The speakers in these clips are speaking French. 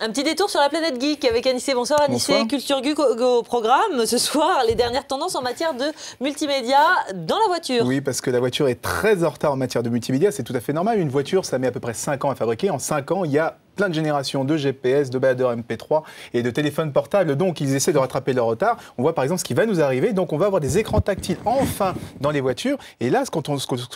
Un petit détour sur la planète geek avec Anissé. Bonsoir Anissé. Bonsoir. Culture Geek au programme. Ce soir, les dernières tendances en matière de multimédia dans la voiture. Oui, parce que la voiture est très en retard en matière de multimédia. C'est tout à fait normal. Une voiture, ça met à peu près 5 ans à fabriquer. En 5 ans, il y a plein de générations de GPS, de baladeurs MP3 et de téléphones portables. Donc, ils essaient de rattraper leur retard. On voit par exemple ce qui va nous arriver. Donc, on va avoir des écrans tactiles enfin dans les voitures. Et là, ce qu'on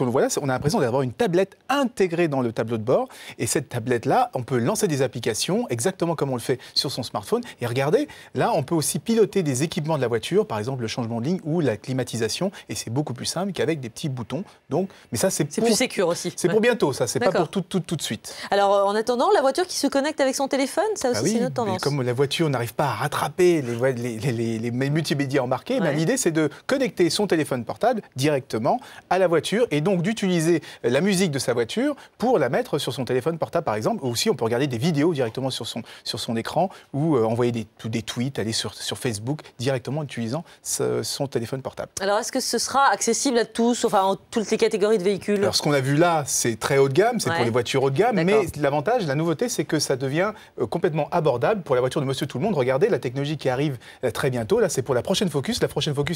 voit là, on a l'impression d'avoir une tablette intégrée dans le tableau de bord. Et cette tablette-là, on peut lancer des applications exactement comme on le fait sur son smartphone. Et regardez, là, on peut aussi piloter des équipements de la voiture, par exemple le changement de ligne ou la climatisation. Et c'est beaucoup plus simple qu'avec des petits boutons. Donc, mais ça, c'est plus sécure aussi. C'est pour bientôt, ça. C'est pas pour tout de suite. Alors, en attendant, la voiture qui se connecte avec son téléphone, ça aussi, c'est notre tendance. Comme la voiture n'arrive pas à rattraper les multimédias embarqués, l'idée, c'est de connecter son téléphone portable directement à la voiture et donc d'utiliser la musique de sa voiture pour la mettre sur son téléphone portable, par exemple. Ou aussi, on peut regarder des vidéos directement sur son écran ou envoyer des tweets, aller sur Facebook directement en utilisant son téléphone portable. Alors, est-ce que ce sera accessible à tous, enfin, en toutes les catégories de véhicules? Alors, ce qu'on a vu là, c'est très haut de gamme, c'est pour les voitures haut de gamme, mais l'avantage, la nouveauté, c'est que ça devient complètement abordable pour la voiture de Monsieur Tout-le-Monde. Regardez, la technologie qui arrive très bientôt, là, c'est pour la prochaine Focus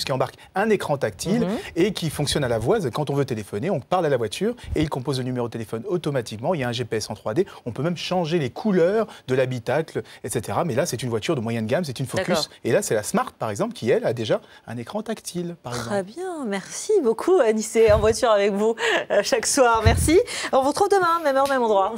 qui embarque un écran tactile et qui fonctionne à la voix. Quand on veut téléphoner, on parle à la voiture et il compose le numéro de téléphone automatiquement. Il y a un GPS en 3D. On peut même changer les couleurs de l'habitacle, etc. Mais là, c'est une voiture de moyenne gamme, c'est une Focus. Et là, c'est la Smart, par exemple, qui, elle, a déjà un écran tactile, par exemple. Très bien, merci beaucoup, Anissé, en voiture avec vous chaque soir. Merci. On vous retrouve demain, même heure, même endroit.